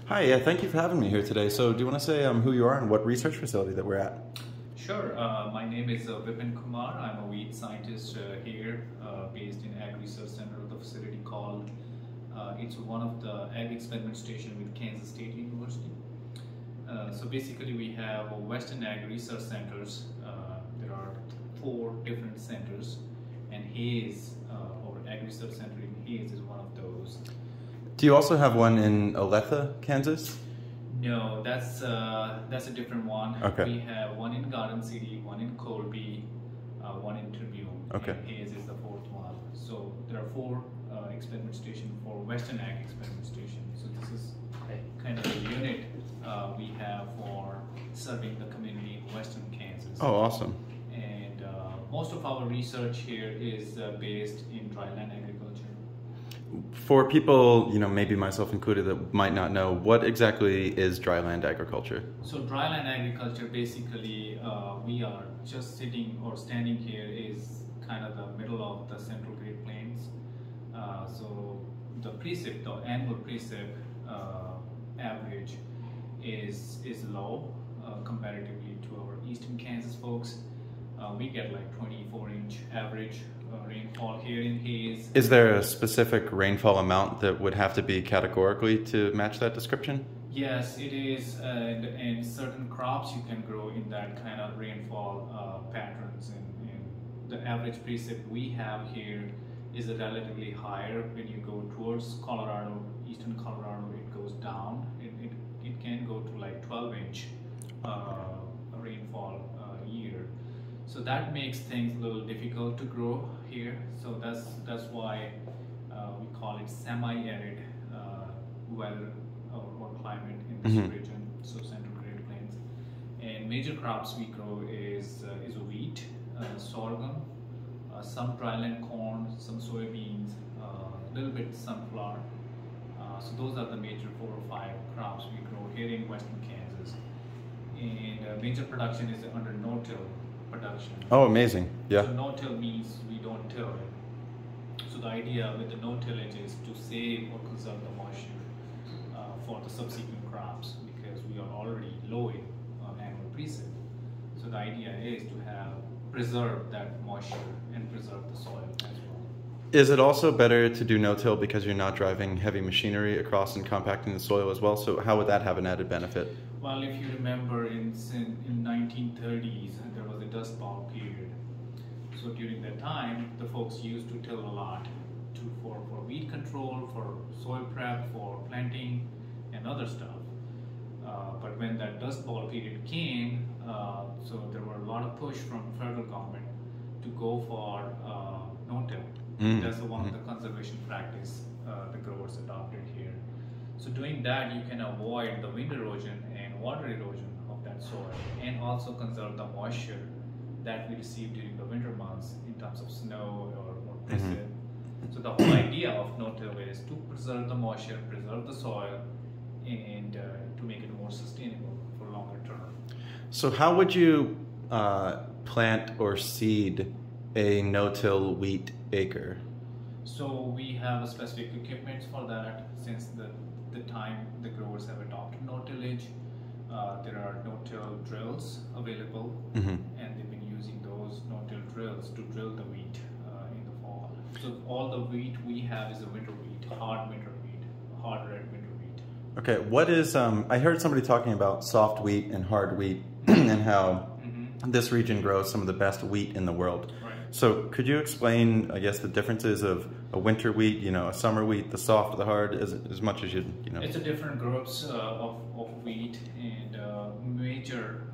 Hi, yeah, thank you for having me here today. So do you want to say who you are and what research facility that we're at? Sure. My name is Viban Kumer. I'm a weed scientist here based in Ag Research Center of the facility called, it's one of the ag experiment station with Kansas State University. So basically we have Western Ag Research Centers. There are 4 different centers, and Hayes, or Ag Research Center in Hayes is one of those. Do you also have one in Olathe, Kansas? No, that's a different one. Okay. We have one in Garden City, one in Colby, one in Tribune, Okay. and Hayes is the 4th one. So there are 4 experiment stations for Western Ag experiment station. So this is kind of a unit we have for serving the community in Western Kansas. Oh, awesome. And most of our research here is based in dryland agriculture. For people, maybe myself included, that might not know, what exactly is dryland agriculture? So dryland agriculture, basically, we are just sitting or standing here is kind of the middle of the Central Great Plains. So the precip, the annual precip average is low comparatively to our Eastern Kansas folks. We get like 24-inch average rainfall here in Hayes. Is there a specific rainfall amount that would have to be categorically to match that description? Yes, it is, and certain crops you can grow in that kind of rainfall patterns. And the average precip we have here is relatively higher. When you go towards Colorado, eastern Colorado, it goes down. It can go to like 12-inch rainfall year. So that makes things a little difficult to grow here. So that's why we call it semi-arid weather or climate in this region, so Central Great Plains. And major crops we grow is wheat, sorghum, some dryland corn, some soybeans, a little bit sunflower. So those are the major 4 or 5 crops we grow here in Western Kansas. And major production is under NoTill production. Oh, amazing. Yeah. So no-till means we don't till it. So the idea with the no-tillage is to save or conserve the moisture for the subsequent crops, because we are already low in annual precip. So the idea is to preserve that moisture and preserve the soil as well. Is it also better to do no-till because you're not driving heavy machinery across and compacting the soil as well? So how would that have an added benefit? Well, if you remember in 1930s, there was a dust bowl period. So during that time, the folks used to till a lot for weed control, for soil prep, for planting, and other stuff. But when that dust bowl period came, so there were a lot of push from federal government to go for no-till. That's one of the conservation practice the growers adopted here. So doing that, you can avoid the wind erosion and water erosion of that soil, and also conserve the moisture that we receive during the winter months in terms of snow or precip. So the whole idea of no-till is to preserve the moisture, preserve the soil, and to make it more sustainable for longer term. So how would you plant or seed a no-till wheat acre? So we have specific equipment for that. Since the time the growers have adopted no-tillage, there are no-till drills available, and they've been using those no-till drills to drill the wheat in the fall. So all the wheat we have is a winter wheat, hard winter wheat, hard red winter wheat. Okay, what is, I heard somebody talking about soft wheat and hard wheat and how this region grows some of the best wheat in the world. Right. So could you explain, I guess, the differences of a winter wheat, a summer wheat, the soft, the hard, as much as you know? It's a different groups of wheat, and major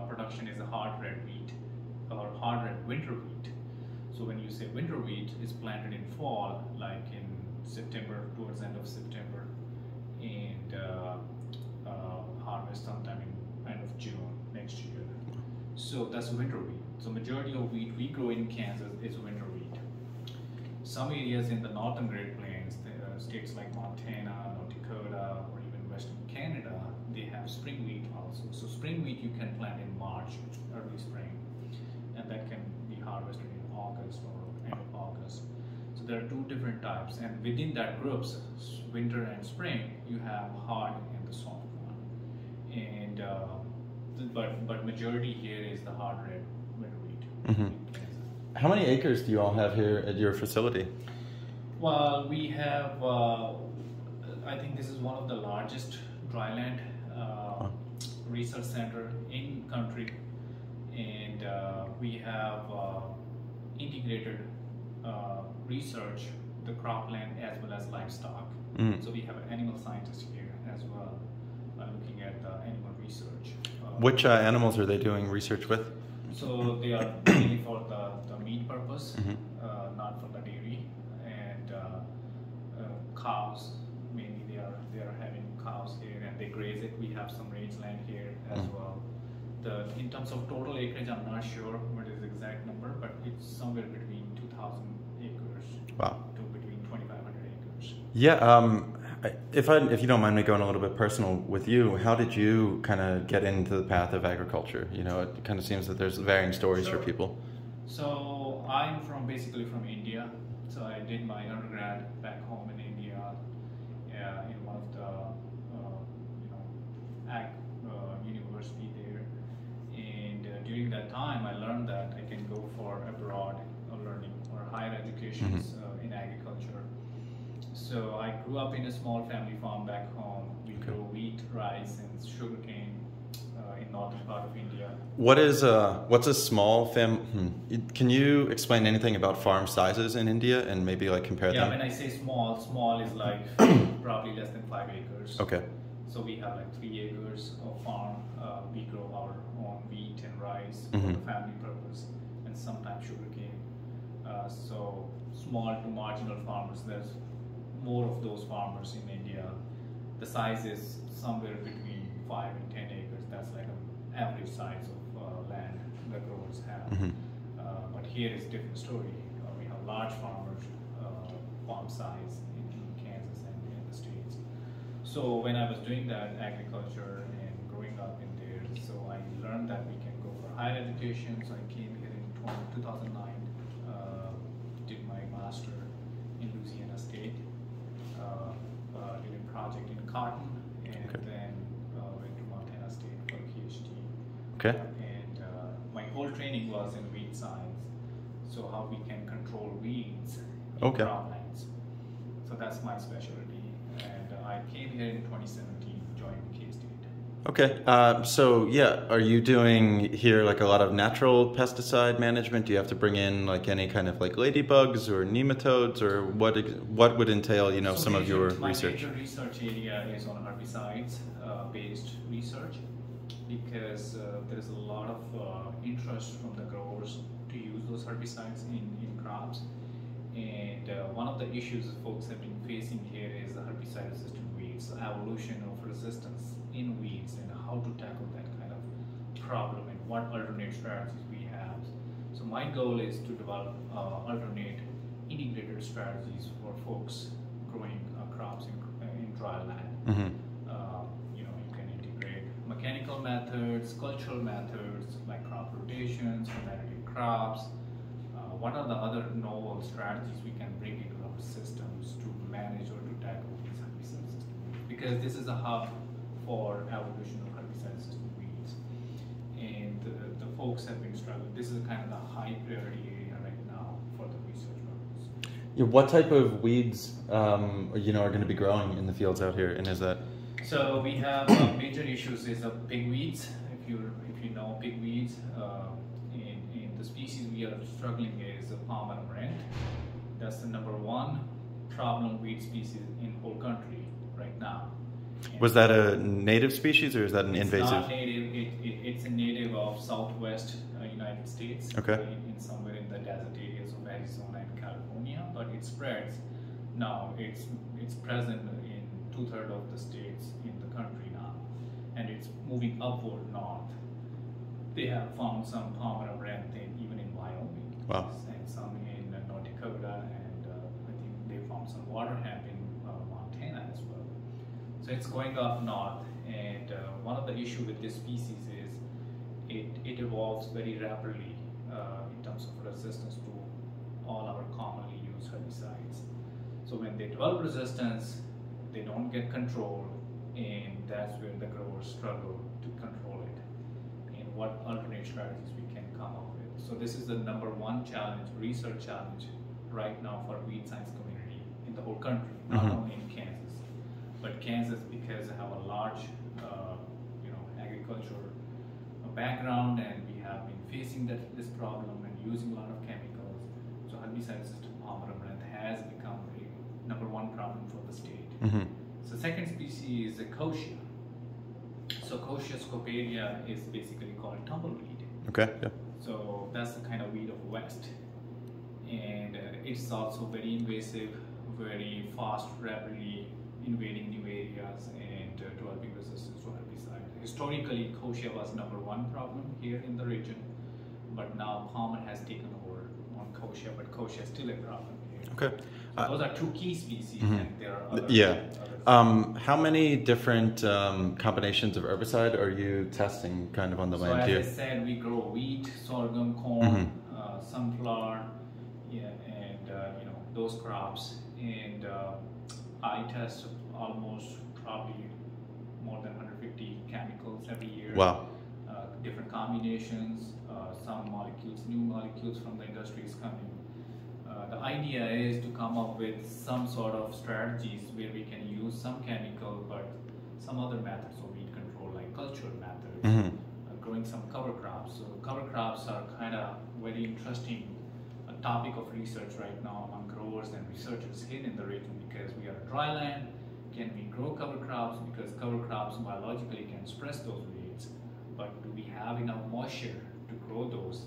production is a hard red wheat or hard red winter wheat. So when you say winter wheat, it's planted in fall, like in September, towards the end of September, and harvest sometime in end of June next year. So that's winter wheat. So majority of wheat we grow in Kansas is winter wheat. Some areas in the northern Great Plains, states like Montana, North Dakota, or even Western Canada, they have spring wheat also. So spring wheat you can plant in March, early spring, and that can be harvested in August or end of August. So there are 2 different types, and within that groups, winter and spring, you have hard and the soft one. And but majority here is the hard red wheat. Mm-hmm. How many acres do you all have here at your facility? Well, we have, I think this is one of the largest dryland research center in country, and we have integrated research, the cropland as well as livestock. So we have an animal scientist here as well, looking at animal research. Which animals are they doing research with? So they are mainly for the meat purpose, not for the dairy, and cows. Mainly they are having cows here, and they graze it. We have some rangeland here as well. In terms of total acreage, I'm not sure what is the exact number, but it's somewhere between 2,000 acres to between 2,500 acres. Yeah. If you don't mind me going a little bit personal with you, how did you kind of get into the path of agriculture? You know, it kind of seems that there's varying stories for people. So I'm basically from India. So I did my undergrad back home in India, in one of the ag university there. And during that time, I learned that I can go for abroad learning or higher educations in agriculture. So I grew up in a small family farm back home. We grow wheat, rice, and sugarcane in northern part of India. What's a small Can you explain anything about farm sizes in India and maybe like compare them? Yeah, when I say small is like probably less than 5 acres. Okay. So we have like 3 acres of farm. We grow our own wheat and rice for the family purpose, and sometimes sugarcane. So small to marginal farmers. There's more of those farmers in India. The size is somewhere between 5 and 10 acres. That's like an average size of land the growers have. But here is a different story. We have large farmers, farm size in Kansas and in the States. So when I was doing that agriculture and growing up in there, so I learned that we can go for higher education. So I came here in 2009, did my master in Louisiana State. Did a project in cotton, and then went to Montana State for a PhD. Okay. And my whole training was in weed science, so how we can control weeds in croplands. So that's my specialty, and I came here in 2017, joined K-State. Okay, so yeah, are you doing here like a lot of natural pesticide management? Do you have to bring in like any kind of like ladybugs or nematodes, or what would entail, you know, some of your research? My major research area is on herbicides based research, because there is a lot of interest from the growers to use those herbicides in crops. And one of the issues that folks have been facing here is the herbicide resistant weeds, the evolution of resistance in weeds, and how to tackle that kind of problem and what alternate strategies we have. So my goal is to develop alternate integrated strategies for folks growing crops in dry land. You know, you can integrate mechanical methods, cultural methods like crop rotations, competitive crops. What are the other novel strategies we can bring into our systems to manage or to tackle these herbicide systems? Because this is a hub for evolution of herbicide-resistant weeds, and the folks have been struggling. This is kind of the high priority area right now for the research purpose. Yeah, what type of weeds, you know, are going to be growing in the fields out here, and is that? So we have major issues is pig weeds. If you know pig weeds, in the species we are struggling is palm amaranth. That's the #1 problem weed species in whole country right now. Was that a native species or is that an invasive? It's not native. It's a native of Southwest United States. Okay. In somewhere in the desert areas of Arizona and California, but it spreads. Now it's present in 2/3 of the states in the country now, and it's moving upward north. They have found some palm amaranth even in Wyoming. Wow. And some in North Dakota, and I think they found some water hemp in Montana as well. So it's going up north, and one of the issues with this species is it evolves very rapidly in terms of resistance to all our commonly used herbicides. So when they develop resistance, they don't get control, and that's where the growers struggle to control it, and what alternate strategies we can come up with. So this is the number one challenge, research challenge right now for weed science community in the whole country, not only in Kansas, but Kansas, because I have a large agriculture background, and we have been facing this problem and using a lot of chemicals. So herbicide resistant palm amaranth has become a number one problem for the state. So second species is a kochia. So kochia scoparia is basically called tumbleweed. Okay. Yeah. So that's the kind of weed of West, and it's also very invasive, very fast, rapidly invading new areas and developing resistance to herbicide. Historically, kochia was number one problem here in the region, but now palmer has taken over on kochia, but kochia is still a problem here. Okay. So those are two key species, and there are other. Yeah. How many different combinations of herbicide are you testing kind of on the land here? So as I said, we grow wheat, sorghum, corn, sunflower, and those crops. And I test almost probably more than 150 chemicals every year. Wow. Different combinations, some molecules, new molecules from the industry is coming. The idea is to come up with some sort of strategies where we can use some chemical, but some other methods of weed control, like cultural methods, growing some cover crops. So cover crops are kind of very interesting topic of research right now among growers and researchers here in the region, because we are dry land. Can we grow cover crops? Because cover crops biologically can suppress those weeds, but do we have enough moisture to grow those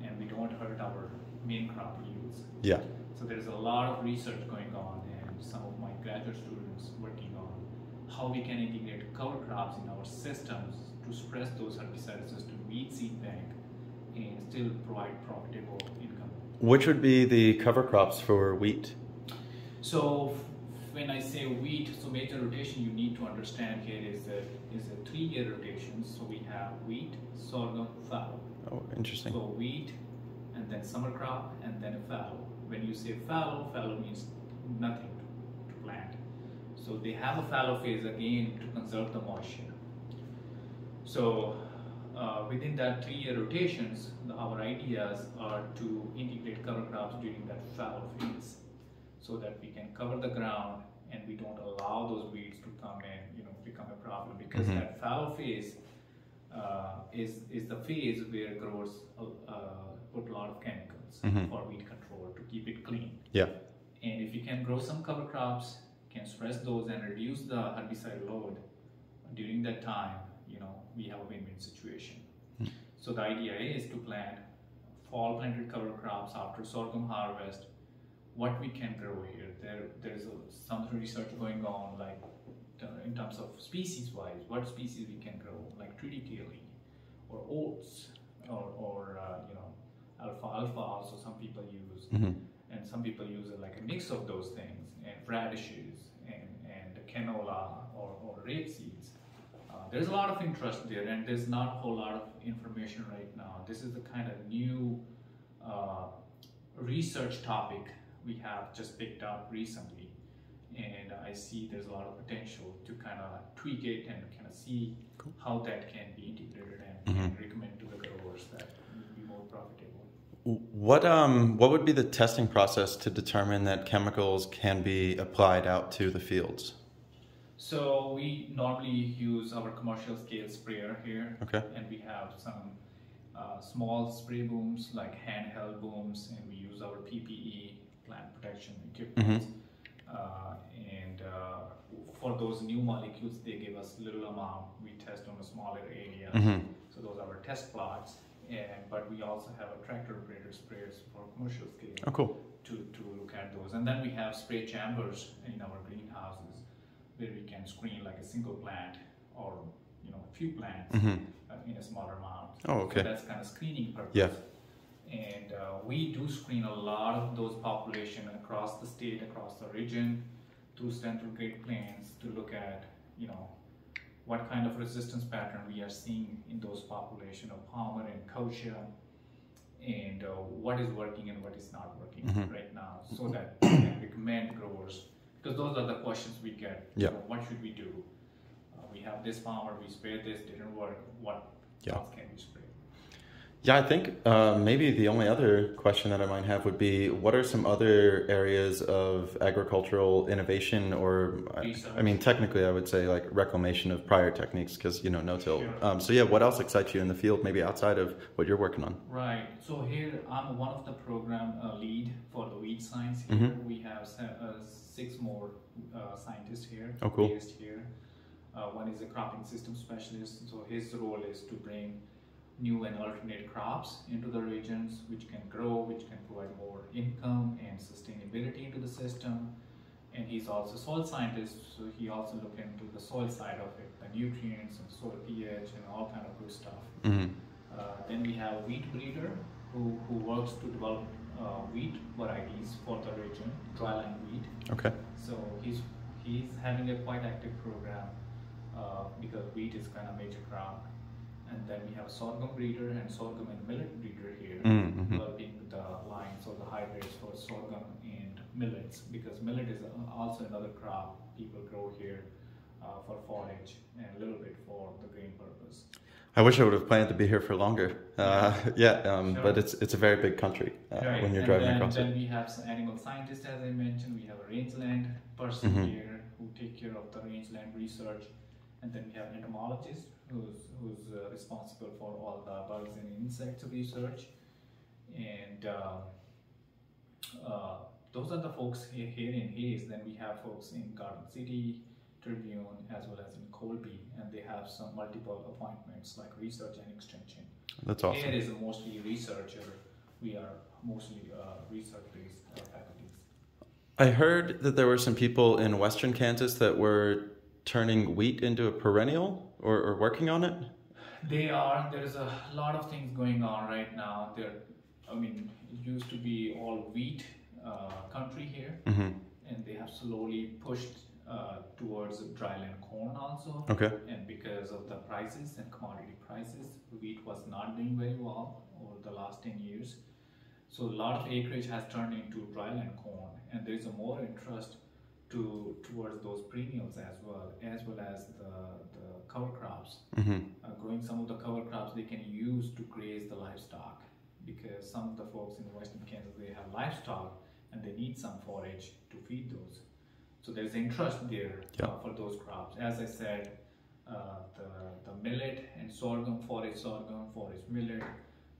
and we don't hurt our main crop yields? Yeah. So there's a lot of research going on, and some of my graduate students working on how we can integrate cover crops in our systems to suppress those herbicide-resistant weed seed bank and still provide profitable income. Which would be the cover crops for wheat? So when I say wheat, so major rotation you need to understand here is a 3-year rotation. So we have wheat, sorghum, fallow. Oh, interesting. So wheat, and then summer crop, and then a fallow. When you say fallow, fallow means nothing to plant. So they have a fallow phase again to conserve the moisture. So within that 3-year rotations, our ideas are to integrate cover crops during that fallow phase, so that we can cover the ground and we don't allow those weeds to come and become a problem, because that fallow phase is the phase where growers put a lot of chemicals for weed control to keep it clean. Yeah. And if you can grow some cover crops, can suppress those and reduce the herbicide load during that time, we have a win-win situation. So the idea is to plant fall planted cover crops after sorghum harvest. What we can grow here, there's some research going on, like in terms of species wise, what species we can grow, like triticale or oats, or alfalfa also some people use, and some people use it like a mix of those things, and radishes and canola or rapeseeds. There's a lot of interest there, and there's not a whole lot of information right now. This is the kind of new research topic we have just picked up recently, and I see there's a lot of potential to kind of tweak it and kind of see how that can be integrated and recommend to the growers that would be more profitable. What would be the testing process to determine that chemicals can be applied out to the fields? So we normally use our commercial scale sprayer here, and we have some small spray booms, like handheld booms, and we use our PPE, plant protection equipment. And for those new molecules, they give us little amount. We test on a smaller area. So those are our test plots. But we also have a tractor operator sprayers for commercial scale. Oh, cool. To look at those. And then we have spray chambers in our greenhouses, where we can screen like a single plant or a few plants in a smaller amount. Oh, okay. So that's kind of screening purpose. Yeah. And we do screen a lot of those population across the state, across the region, through Central Great Plains, to look at what kind of resistance pattern we are seeing in those population of palmer and kochia, and what is working and what is not working right now, so that we can recommend growers because those are the questions we get. Yeah. What should we do? We have this farmer, we sprayed this, didn't work. What else can we spray? Yeah, I think maybe the only other question that I might have would be, what are some other areas of agricultural innovation, or I mean, technically I would say like reclamation of prior techniques, because no-till. Sure. So yeah, what else excites you in the field, maybe outside of what you're working on? Right. So here I'm one of the program lead for the weed science here. Mm-hmm. We have 6 more scientists here. Oh, cool. Based here. One is a cropping system specialist. So his role is to bring new and alternate crops into the regions, which can grow, which can provide more income and sustainability into the system. And he's also a soil scientist, so he also look into the soil side of it, the nutrients and soil pH and all kind of good stuff. Mm-hmm. Then we have a wheat breeder who works to develop wheat varieties for the region, dryland wheat. Okay. So he's having a quite active program because wheat is kind of major crop. And then we have a sorghum breeder and sorghum and millet breeder here, mm-hmm. developing the lines or the hybrids for sorghum and millets, because millet is also another crop people grow here for forage and a little bit for the grain purpose. I wish I would have planned to be here for longer. Sure. But it's a very big country right. when you're driving across it. Then we have some animal scientists, as I mentioned. We have a rangeland person mm-hmm. here who take care of the rangeland research. And then we have an entomologist who's responsible for all the bugs and insects research. And those are the folks here in Hayes. Then we have folks in Garden City, Tribune, as well as in Colby, and they have some multiple appointments like research and extension. That's awesome. Here is mostly researcher. We are mostly research-based faculties. I heard that there were some people in Western Kansas that were turning wheat into a perennial, or working on it? They are. There's a lot of things going on right now. It used to be all wheat country here, mm-hmm. and they have slowly pushed towards dryland corn also. Okay. And because of the prices and commodity prices, wheat was not doing very well over the last 10 years. So a lot of acreage has turned into dryland corn, and there is a more interest towards those perennials as well as the cover crops. Mm-hmm. Growing some of the cover crops they can use to graze the livestock, because some of the folks in Western Kansas, they have livestock and they need some forage to feed those. So there's interest there for those crops. As I said, the millet and sorghum, forage millet,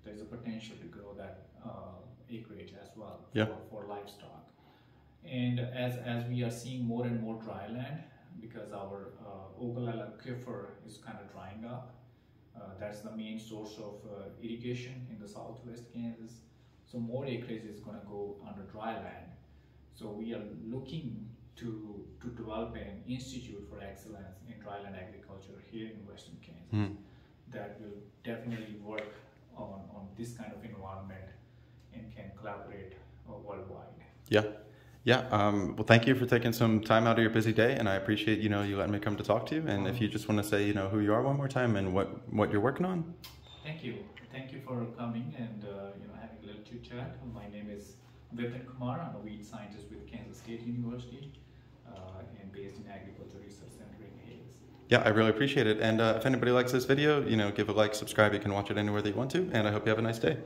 there's a potential to grow that acreage as well for livestock. And as we are seeing more and more dry land, because our Ogallala Aquifer is kind of drying up, that's the main source of irrigation in the southwest Kansas. So more acreage is going to go under dry land. So we are looking to develop an institute for excellence in dryland agriculture here in Western Kansas that will definitely work on this kind of environment and can collaborate worldwide. Yeah. Well, thank you for taking some time out of your busy day, and I appreciate you letting me come to talk to you. And if you just want to say who you are one more time and what you're working on. Thank you for coming and having a little chit chat. My name is Viban Kumer. I'm a weed scientist with Kansas State University and based in Agriculture Research Center in Hayes. Yeah, I really appreciate it. And if anybody likes this video, give a like, subscribe. You can watch it anywhere that you want to. And I hope you have a nice day.